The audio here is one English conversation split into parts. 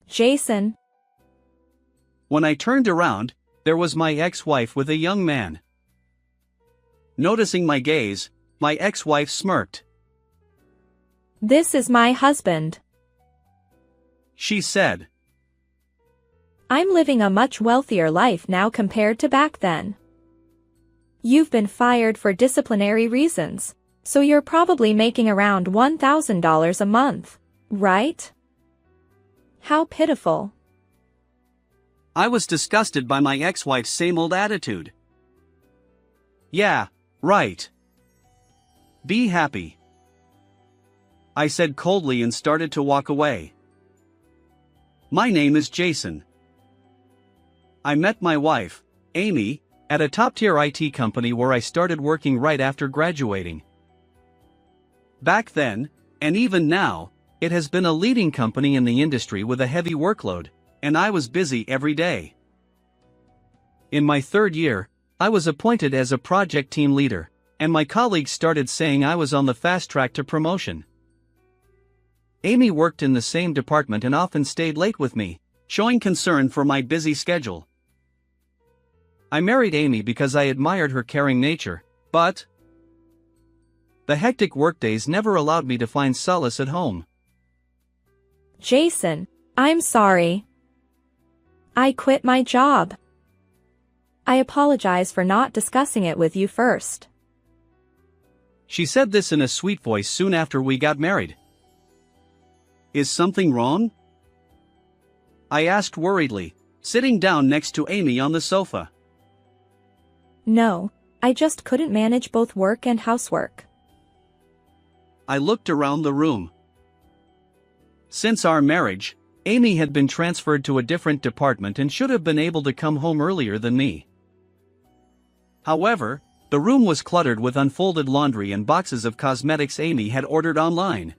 Jason. When I turned around, there was my ex-wife with a young man. Noticing my gaze, my ex-wife smirked. This is my husband. She said. I'm living a much wealthier life now compared to back then. You've been fired for disciplinary reasons, so you're probably making around $1,000 a month, right? How pitiful. I was disgusted by my ex-wife's same old attitude. Yeah, right. Be happy, I said coldly and started to walk away. My name is Jason. I met my wife, Amy, at a top-tier IT company where I started working right after graduating. Back then, and even now, it has been a leading company in the industry with a heavy workload, and I was busy every day. In my third year, I was appointed as a project team leader, and my colleagues started saying I was on the fast track to promotion. Amy worked in the same department and often stayed late with me, showing concern for my busy schedule. I married Amy because I admired her caring nature, but the hectic workdays never allowed me to find solace at home. Jason, I'm sorry. I quit my job. I apologize for not discussing it with you first. She said this in a sweet voice soon after we got married. Is something wrong? I asked worriedly, sitting down next to Amy on the sofa. No, I just couldn't manage both work and housework. I looked around the room. Since our marriage, Amy had been transferred to a different department and should have been able to come home earlier than me. However, the room was cluttered with unfolded laundry and boxes of cosmetics Amy had ordered online.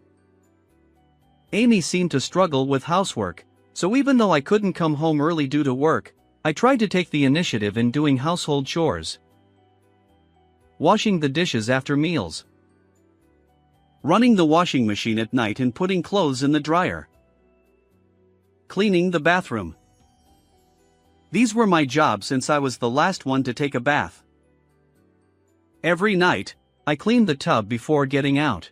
Amy seemed to struggle with housework, so even though I couldn't come home early due to work, I tried to take the initiative in doing household chores. Washing the dishes after meals. Running the washing machine at night and putting clothes in the dryer. Cleaning the bathroom. These were my jobs since I was the last one to take a bath. Every night, I cleaned the tub before getting out.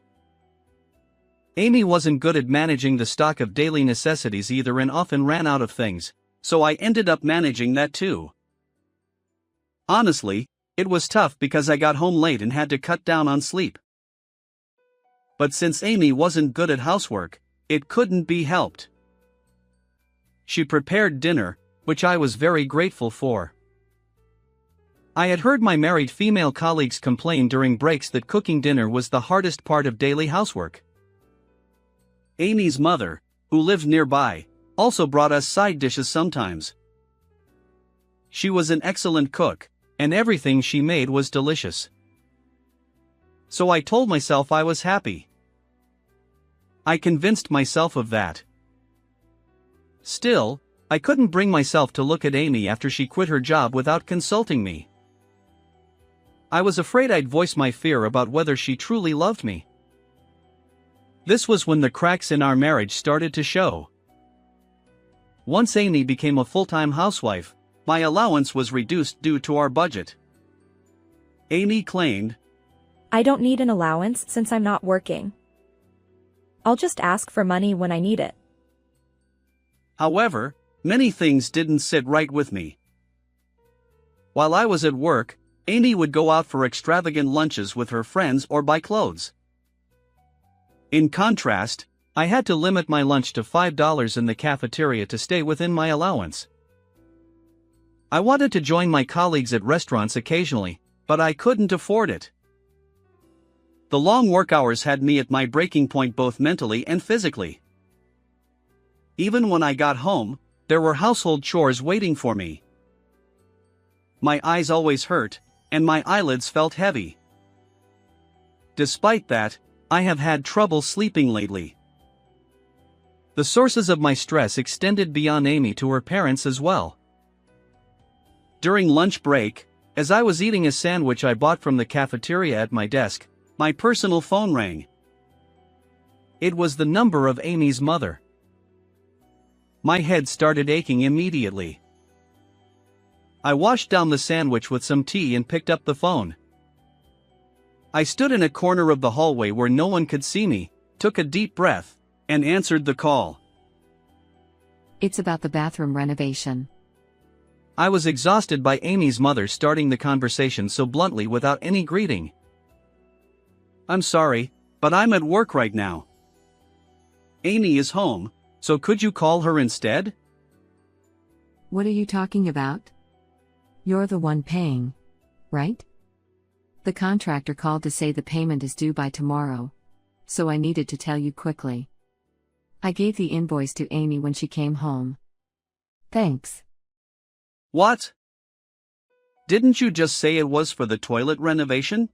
Amy wasn't good at managing the stock of daily necessities either and often ran out of things, so I ended up managing that too. Honestly, it was tough because I got home late and had to cut down on sleep. But since Amy wasn't good at housework, it couldn't be helped. She prepared dinner, which I was very grateful for. I had heard my married female colleagues complain during breaks that cooking dinner was the hardest part of daily housework. Amy's mother, who lived nearby, also brought us side dishes sometimes. She was an excellent cook, and everything she made was delicious. So I told myself I was happy. I convinced myself of that. Still, I couldn't bring myself to look at Amy after she quit her job without consulting me. I was afraid I'd voice my fear about whether she truly loved me. This was when the cracks in our marriage started to show. Once Amy became a full-time housewife, my allowance was reduced due to our budget. Amy claimed, I don't need an allowance since I'm not working. I'll just ask for money when I need it. However, many things didn't sit right with me. While I was at work, Amy would go out for extravagant lunches with her friends or buy clothes. In contrast, I had to limit my lunch to $5 in the cafeteria to stay within my allowance. I wanted to join my colleagues at restaurants occasionally, but I couldn't afford it. The long work hours had me at my breaking point both mentally and physically. Even when I got home, there were household chores waiting for me. My eyes always hurt, and my eyelids felt heavy. Despite that, I have had trouble sleeping lately. The sources of my stress extended beyond Amy to her parents as well. During lunch break, as I was eating a sandwich I bought from the cafeteria at my desk, my personal phone rang. It was the number of Amy's mother. My head started aching immediately. I washed down the sandwich with some tea and picked up the phone. I stood in a corner of the hallway where no one could see me, took a deep breath, and answered the call. It's about the bathroom renovation. I was exhausted by Amy's mother starting the conversation so bluntly without any greeting. I'm sorry, but I'm at work right now. Amy is home, so could you call her instead? What are you talking about? You're the one paying, right? The contractor called to say the payment is due by tomorrow, so I needed to tell you quickly. I gave the invoice to Amy when she came home. Thanks. What? Didn't you just say it was for the toilet renovation?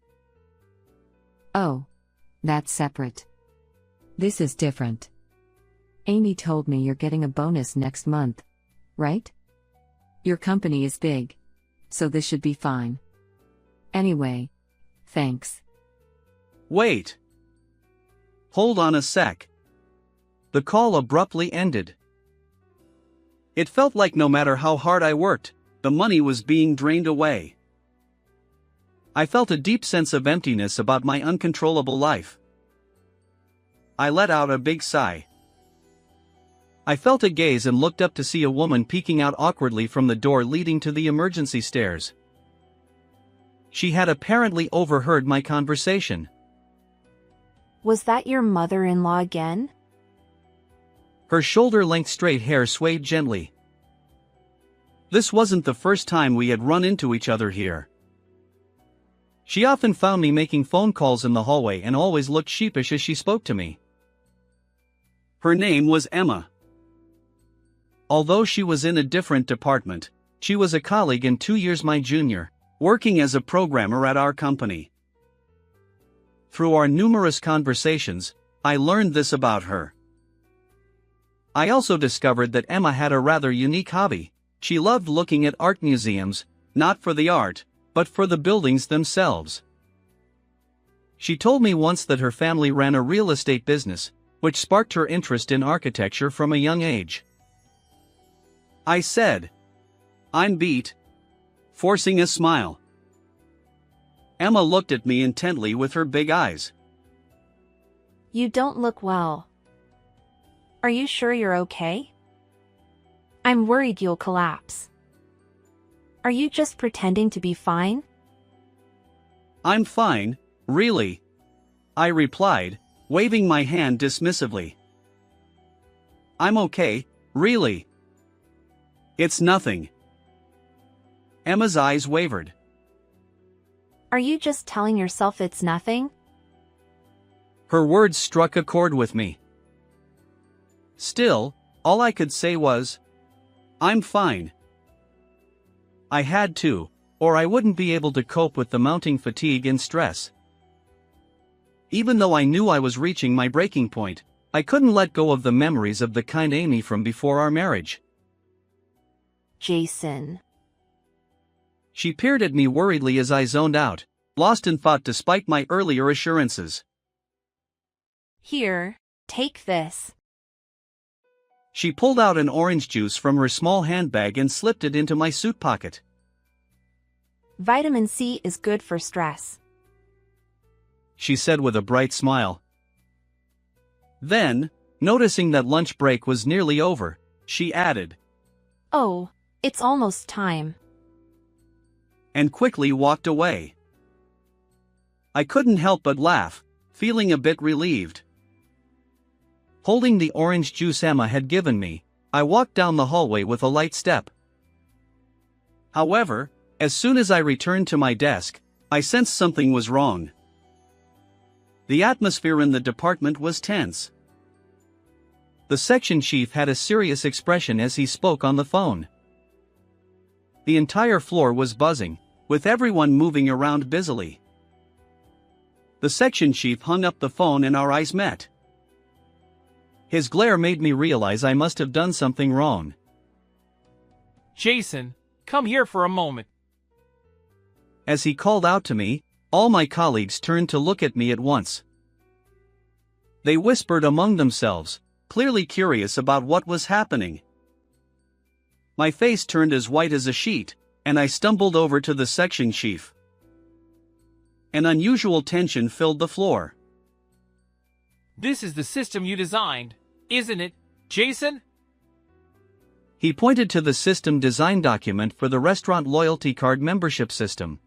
Oh, that's separate. This is different. Amy told me you're getting a bonus next month, right? Your company is big, so this should be fine. Anyway, thanks. Wait. Hold on a sec. The call abruptly ended. It felt like no matter how hard I worked, the money was being drained away. I felt a deep sense of emptiness about my uncontrollable life. I let out a big sigh. I felt a gaze and looked up to see a woman peeking out awkwardly from the door leading to the emergency stairs. She had apparently overheard my conversation. Was that your mother-in-law again? Her shoulder-length straight hair swayed gently. This wasn't the first time we had run into each other here. She often found me making phone calls in the hallway and always looked sheepish as she spoke to me. Her name was Emma. Although she was in a different department, she was a colleague and 2 years my junior, working as a programmer at our company. Through our numerous conversations, I learned this about her. I also discovered that Emma had a rather unique hobby. She loved looking at art museums, not for the art, but for the buildings themselves. She told me once that her family ran a real estate business, which sparked her interest in architecture from a young age. I said, "I'm beat," forcing a smile. Emma looked at me intently with her big eyes. You don't look well. Are you sure you're okay? I'm worried you'll collapse. Are you just pretending to be fine? I'm fine, really, I replied, waving my hand dismissively. I'm okay, really. It's nothing. Emma's eyes wavered. Are you just telling yourself it's nothing? Her words struck a chord with me. Still, all I could say was, I'm fine. I had to, or I wouldn't be able to cope with the mounting fatigue and stress. Even though I knew I was reaching my breaking point, I couldn't let go of the memories of the kind Amy from before our marriage. Jason. She peered at me worriedly as I zoned out, lost in thought despite my earlier assurances. Here, take this. She pulled out an orange juice from her small handbag and slipped it into my suit pocket. Vitamin C is good for stress, she said with a bright smile. Then, noticing that lunch break was nearly over, she added, Oh, it's almost time. And quickly walked away. I couldn't help but laugh, feeling a bit relieved. Holding the orange juice Emma had given me, I walked down the hallway with a light step. However, as soon as I returned to my desk, I sensed something was wrong. The atmosphere in the department was tense. The section chief had a serious expression as he spoke on the phone. The entire floor was buzzing, with everyone moving around busily. The section chief hung up the phone and our eyes met. His glare made me realize I must have done something wrong. Jason, come here for a moment. As he called out to me, all my colleagues turned to look at me at once. They whispered among themselves, clearly curious about what was happening. My face turned as white as a sheet, and I stumbled over to the section chief. An unusual tension filled the floor. This is the system you designed, isn't it, Jason? He pointed to the system design document for the restaurant loyalty card membership system.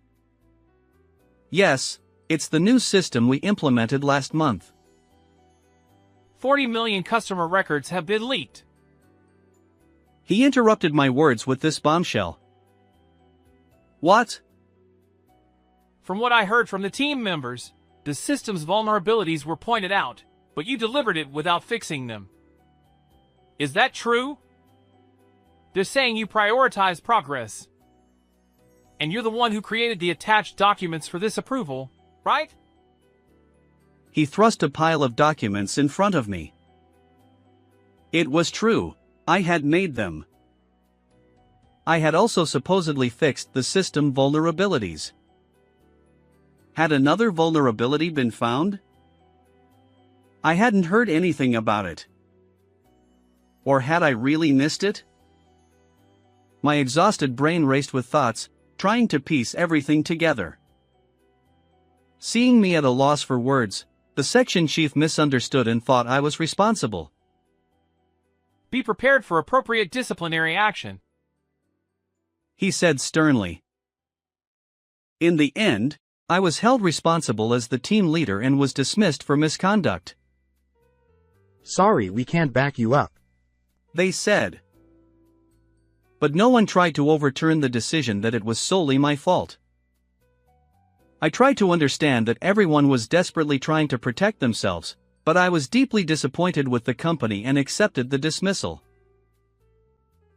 Yes, it's the new system we implemented last month. 40 million customer records have been leaked. He interrupted my words with this bombshell. What? From what I heard from the team members, the system's vulnerabilities were pointed out, but you delivered it without fixing them. Is that true? They're saying you prioritize progress. And you're the one who created the attached documents for this approval, right? He thrust a pile of documents in front of me. It was true, I had made them. I had also supposedly fixed the system vulnerabilities. Had another vulnerability been found? I hadn't heard anything about it. Or had I really missed it? My exhausted brain raced with thoughts, trying to piece everything together. Seeing me at a loss for words, the section chief misunderstood and thought I was responsible. Be prepared for appropriate disciplinary action, he said sternly. In the end, I was held responsible as the team leader and was dismissed for misconduct. Sorry, we can't back you up, they said. But no one tried to overturn the decision that it was solely my fault. I tried to understand that everyone was desperately trying to protect themselves, but I was deeply disappointed with the company and accepted the dismissal.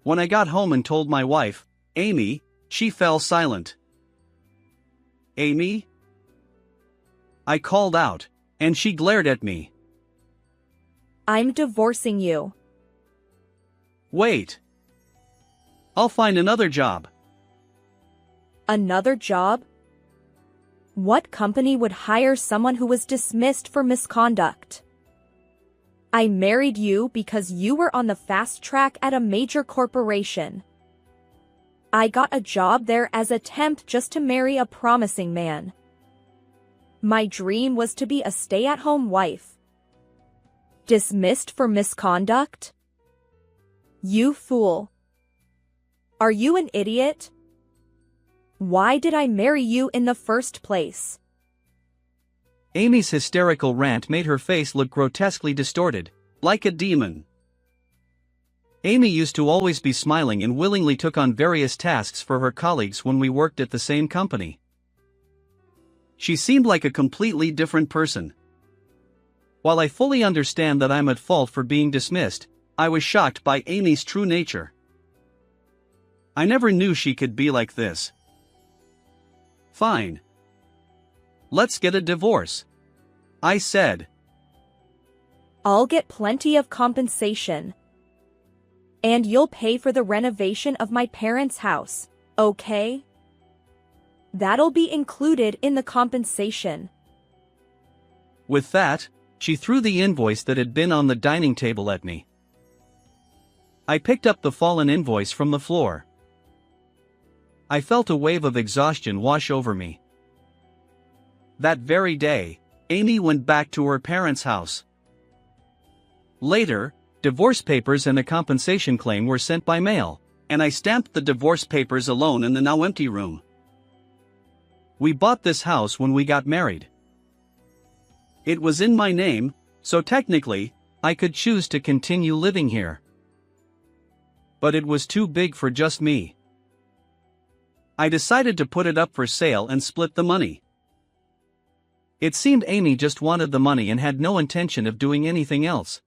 When I got home and told my wife, Amy, she fell silent. Amy? I called out, and she glared at me. I'm divorcing you. Wait. I'll find another job. Another job? What company would hire someone who was dismissed for misconduct? I married you because you were on the fast track at a major corporation. I got a job there as a temp just to marry a promising man. My dream was to be a stay-at-home wife. Dismissed for misconduct? You fool. Are you an idiot? Why did I marry you in the first place? Amy's hysterical rant made her face look grotesquely distorted, like a demon. Amy used to always be smiling and willingly took on various tasks for her colleagues when we worked at the same company. She seemed like a completely different person. While I fully understand that I'm at fault for being dismissed, I was shocked by Amy's true nature. I never knew she could be like this. Fine. Let's get a divorce, I said. I'll get plenty of compensation. And you'll pay for the renovation of my parents' house, okay? That'll be included in the compensation. With that, she threw the invoice that had been on the dining table at me. I picked up the fallen invoice from the floor. I felt a wave of exhaustion wash over me. That very day, Amy went back to her parents' house. Later, divorce papers and a compensation claim were sent by mail, and I stamped the divorce papers alone in the now empty room. We bought this house when we got married. It was in my name, so technically, I could choose to continue living here. But it was too big for just me. I decided to put it up for sale and split the money. It seemed Amy just wanted the money and had no intention of doing anything else.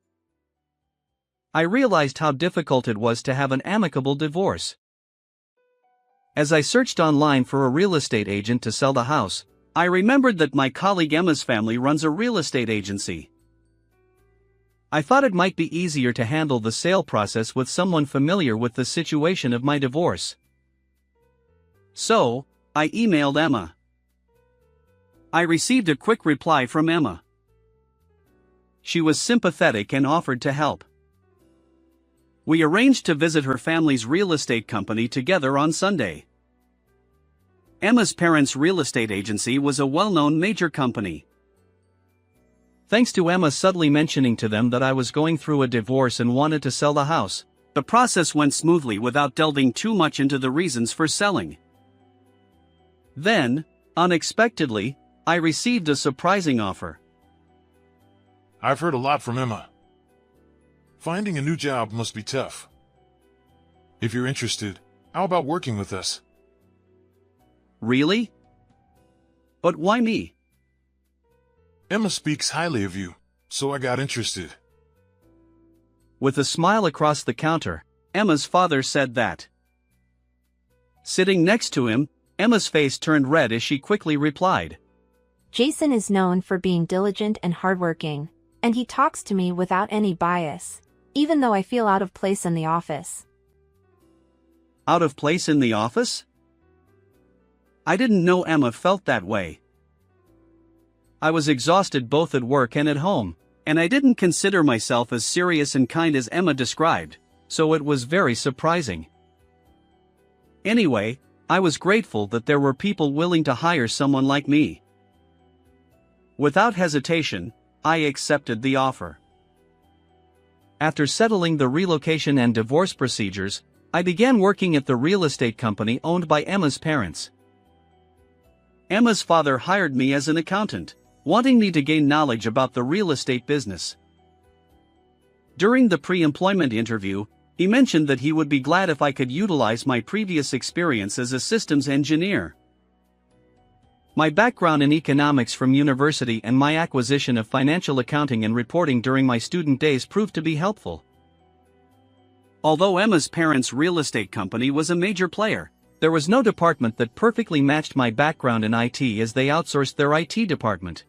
I realized how difficult it was to have an amicable divorce. As I searched online for a real estate agent to sell the house, I remembered that my colleague Emma's family runs a real estate agency. I thought it might be easier to handle the sale process with someone familiar with the situation of my divorce. So, I emailed Emma. I received a quick reply from Emma. She was sympathetic and offered to help. We arranged to visit her family's real estate company together on Sunday. Emma's parents' real estate agency was a well-known major company. Thanks to Emma subtly mentioning to them that I was going through a divorce and wanted to sell the house, the process went smoothly without delving too much into the reasons for selling. Then, unexpectedly, I received a surprising offer. I've heard a lot from Emma. Finding a new job must be tough. If you're interested, how about working with us? Really? But why me? Emma speaks highly of you, so I got interested. With a smile across the counter, Emma's father said that. Sitting next to him, Emma's face turned red as she quickly replied. Jason is known for being diligent and hardworking, and he talks to me without any bias, even though I feel out of place in the office. Out of place in the office? I didn't know Emma felt that way. I was exhausted both at work and at home, and I didn't consider myself as serious and kind as Emma described, so it was very surprising. Anyway, I was grateful that there were people willing to hire someone like me. Without hesitation, I accepted the offer. After settling the relocation and divorce procedures, I began working at the real estate company owned by Emma's parents. Emma's father hired me as an accountant, wanting me to gain knowledge about the real estate business. During the pre-employment interview, he mentioned that he would be glad if I could utilize my previous experience as a systems engineer. My background in economics from university and my acquisition of financial accounting and reporting during my student days proved to be helpful. Although Emma's parents' real estate company was a major player, there was no department that perfectly matched my background in IT, as they outsourced their IT department.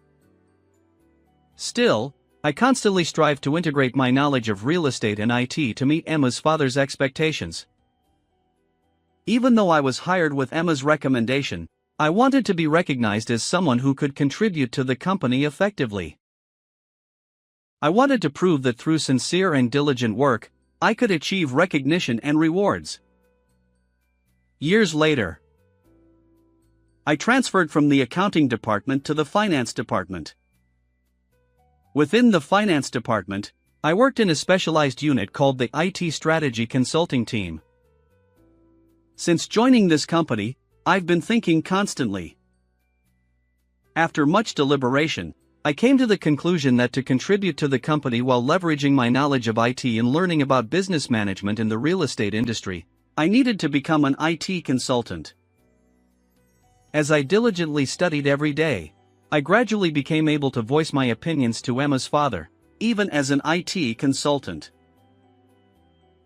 Still, I constantly strived to integrate my knowledge of real estate and IT to meet Emma's father's expectations. Even though I was hired with Emma's recommendation, I wanted to be recognized as someone who could contribute to the company effectively. I wanted to prove that through sincere and diligent work, I could achieve recognition and rewards. Years later, I transferred from the accounting department to the finance department. Within the finance department, I worked in a specialized unit called the IT strategy consulting team. Since joining this company, I've been thinking constantly. After much deliberation, I came to the conclusion that to contribute to the company while leveraging my knowledge of IT and learning about business management in the real estate industry, I needed to become an IT consultant. As I diligently studied every day, I gradually became able to voice my opinions to Emma's father, even as an IT consultant.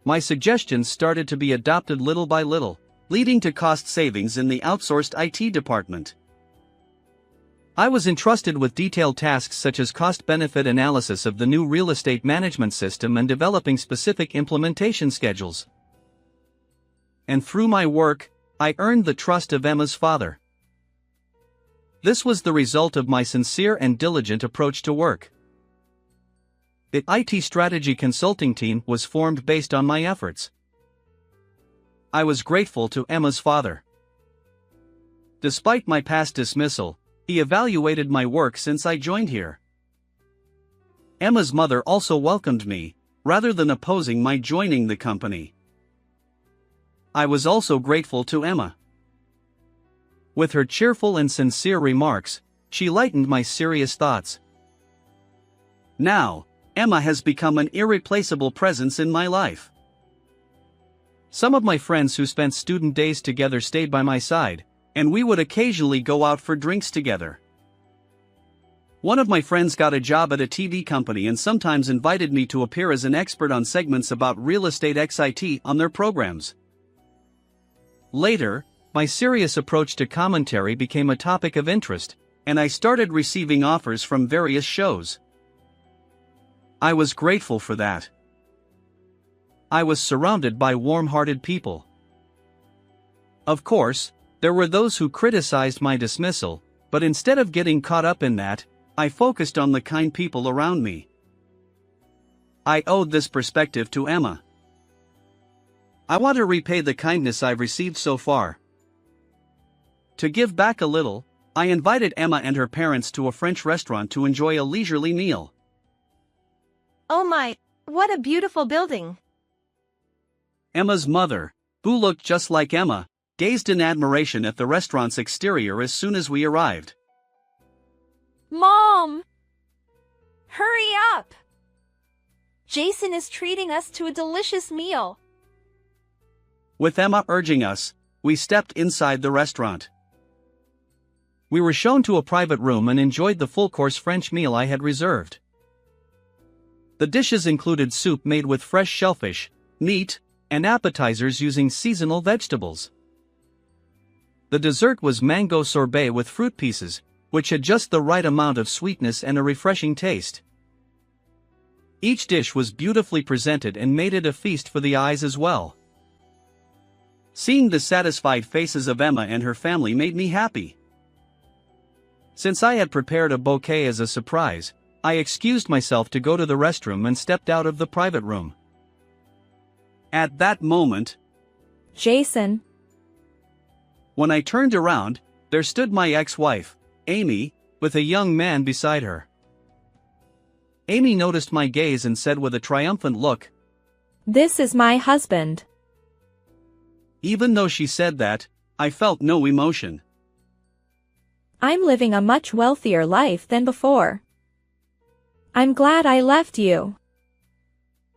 My suggestions started to be adopted little by little, leading to cost savings in the outsourced IT department. I was entrusted with detailed tasks such as cost-benefit analysis of the new real estate management system and developing specific implementation schedules. And through my work, I earned the trust of Emma's father. This was the result of my sincere and diligent approach to work. The IT strategy consulting team was formed based on my efforts. I was grateful to Emma's father. Despite my past dismissal, he evaluated my work since I joined here. Emma's mother also welcomed me, rather than opposing my joining the company. I was also grateful to Emma. With her cheerful and sincere remarks, she lightened my serious thoughts. Now, Emma has become an irreplaceable presence in my life. Some of my friends who spent student days together stayed by my side, and we would occasionally go out for drinks together. One of my friends got a job at a TV company and sometimes invited me to appear as an expert on segments about real estate XIT on their programs. Later, my serious approach to commentary became a topic of interest, and I started receiving offers from various shows. I was grateful for that. I was surrounded by warm-hearted people. Of course, there were those who criticized my dismissal, but instead of getting caught up in that, I focused on the kind people around me. I owed this perspective to Emma. I want to repay the kindness I've received so far. To give back a little, I invited Emma and her parents to a French restaurant to enjoy a leisurely meal. Oh my, what a beautiful building. Emma's mother, who looked just like Emma, gazed in admiration at the restaurant's exterior as soon as we arrived. Mom! Hurry up! Jason is treating us to a delicious meal. With Emma urging us, we stepped inside the restaurant. We were shown to a private room and enjoyed the full-course French meal I had reserved. The dishes included soup made with fresh shellfish, meat, and appetizers using seasonal vegetables. The dessert was mango sorbet with fruit pieces, which had just the right amount of sweetness and a refreshing taste. Each dish was beautifully presented and made it a feast for the eyes as well. Seeing the satisfied faces of Emma and her family made me happy. Since I had prepared a bouquet as a surprise, I excused myself to go to the restroom and stepped out of the private room. At that moment, Jason. When I turned around, there stood my ex-wife, Amy, with a young man beside her. Amy noticed my gaze and said with a triumphant look, "This is my husband." Even though she said that, I felt no emotion. I'm living a much wealthier life than before. I'm glad I left you.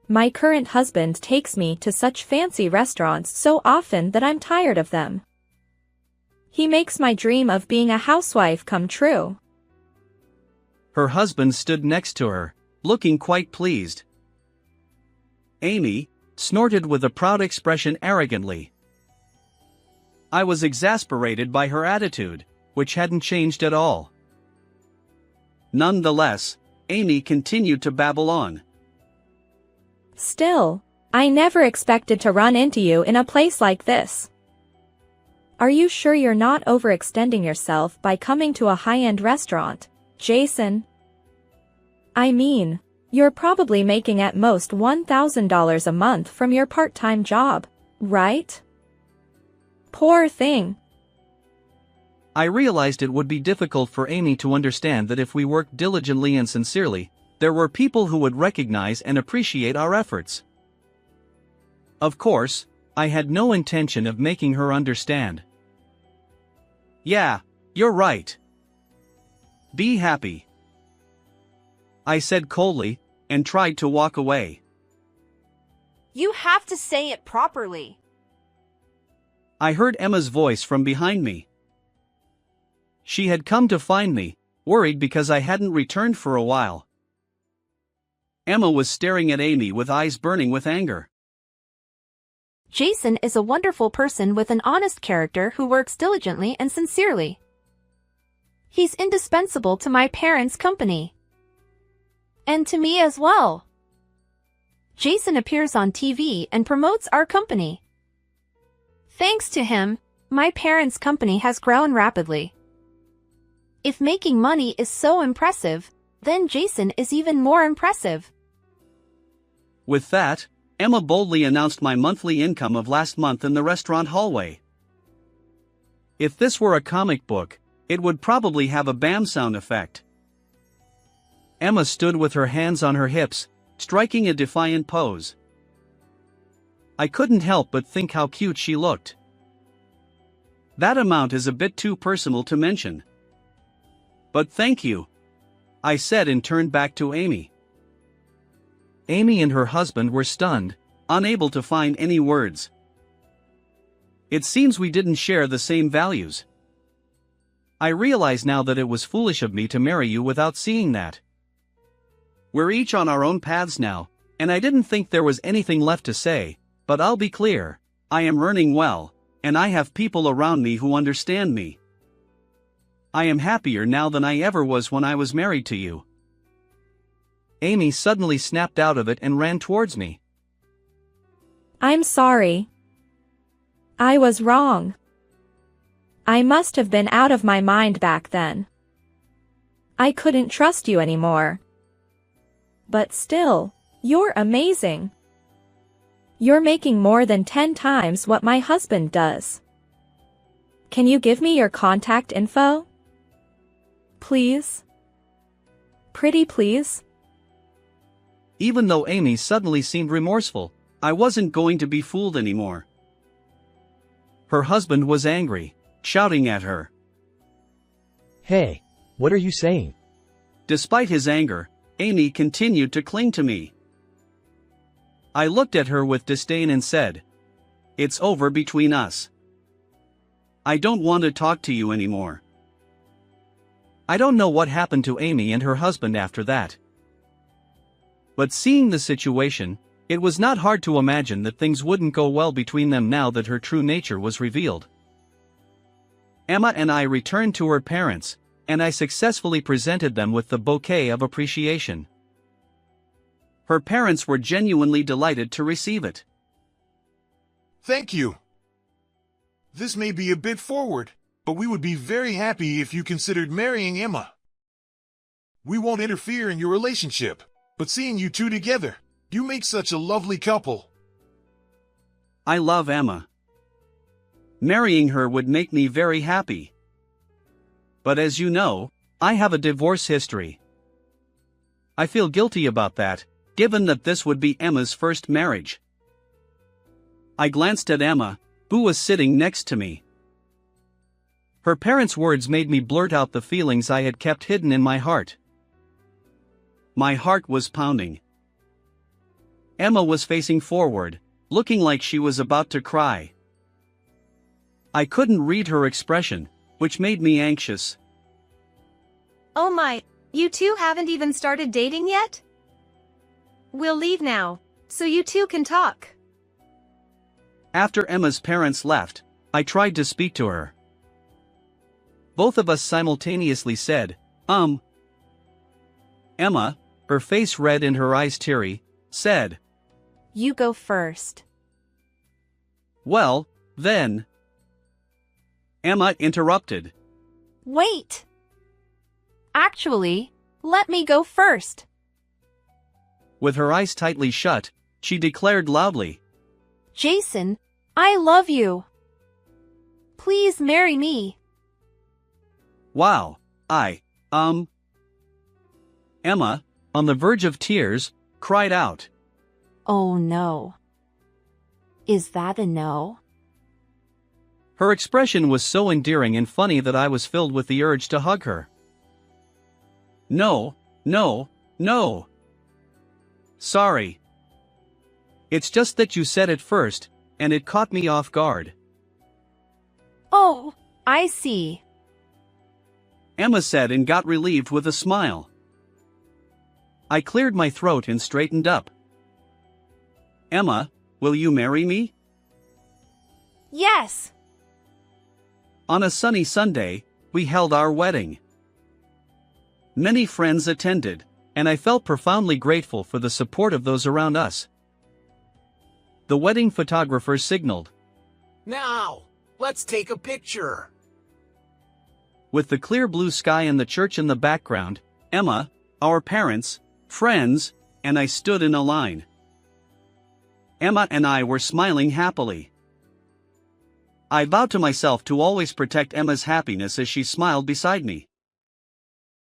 My current husband takes me to such fancy restaurants so often that I'm tired of them. He makes my dream of being a housewife come true. Her husband stood next to her, looking quite pleased. Amy snorted with a proud expression arrogantly. I was exasperated by her attitude, which hadn't changed at all. Nonetheless, Amy continued to babble on. Still, I never expected to run into you in a place like this. Are you sure you're not overextending yourself by coming to a high-end restaurant, Jason? I mean, you're probably making at most $1,000 a month from your part-time job, right? Poor thing. I realized it would be difficult for Amy to understand that if we worked diligently and sincerely, there were people who would recognize and appreciate our efforts. Of course, I had no intention of making her understand. Yeah, you're right. Be happy, I said coldly, and tried to walk away. You have to say it properly. I heard Emma's voice from behind me. She had come to find me, worried because I hadn't returned for a while. Emma was staring at Amy with eyes burning with anger. Jason is a wonderful person with an honest character who works diligently and sincerely. He's indispensable to my parents' company. And to me as well. Jason appears on TV and promotes our company. Thanks to him, my parents' company has grown rapidly. If making money is so impressive, then Jason is even more impressive. With that, Emma boldly announced my monthly income of last month in the restaurant hallway. If this were a comic book, it would probably have a bam sound effect. Emma stood with her hands on her hips, striking a defiant pose. I couldn't help but think how cute she looked. That amount is a bit too personal to mention. But thank you, I said and turned back to Amy. Amy and her husband were stunned, unable to find any words. It seems we didn't share the same values. I realize now that it was foolish of me to marry you without seeing that. We're each on our own paths now, and I didn't think there was anything left to say, but I'll be clear, I am earning well, and I have people around me who understand me. I am happier now than I ever was when I was married to you. Amy suddenly snapped out of it and ran towards me. I'm sorry. I was wrong. I must have been out of my mind back then. I couldn't trust you anymore. But still, you're amazing. You're making more than 10 times what my husband does. Can you give me your contact info? Please? Pretty please? Even though Amy suddenly seemed remorseful, I wasn't going to be fooled anymore. Her husband was angry, shouting at her. Hey, what are you saying? Despite his anger, Amy continued to cling to me. I looked at her with disdain and said, "It's over between us. I don't want to talk to you anymore." I don't know what happened to Amy and her husband after that. But seeing the situation, it was not hard to imagine that things wouldn't go well between them now that her true nature was revealed. Emma and I returned to her parents, and I successfully presented them with the bouquet of appreciation. Her parents were genuinely delighted to receive it. Thank you. This may be a bit forward, but we would be very happy if you considered marrying Emma. We won't interfere in your relationship, but seeing you two together, you make such a lovely couple. I love Emma. Marrying her would make me very happy. But as you know, I have a divorce history. I feel guilty about that, given that this would be Emma's first marriage. I glanced at Emma, who was sitting next to me. Her parents' words made me blurt out the feelings I had kept hidden in my heart. My heart was pounding. Emma was facing forward, looking like she was about to cry. I couldn't read her expression, which made me anxious. Oh my, you two haven't even started dating yet? We'll leave now, so you two can talk. After Emma's parents left, I tried to speak to her. Both of us simultaneously said, Emma, her face red and her eyes teary, said, You go first. "Well, then." Emma interrupted. Wait! Actually, let me go first. With her eyes tightly shut, she declared loudly, Jason, I love you. Please marry me. "Wow, Emma, on the verge of tears, cried out. Oh no. Is that a no? Her expression was so endearing and funny that I was filled with the urge to hug her. No, no, no. Sorry. It's just that you said it first, and it caught me off guard. Oh, I see. Emma said and got relieved with a smile. I cleared my throat and straightened up. Emma, will you marry me? Yes. On a sunny Sunday, we held our wedding. Many friends attended, and I felt profoundly grateful for the support of those around us. The wedding photographer signaled. Now, let's take a picture. With the clear blue sky and the church in the background, Emma, our parents, friends, and I stood in a line. Emma and I were smiling happily. I vowed to myself to always protect Emma's happiness as she smiled beside me.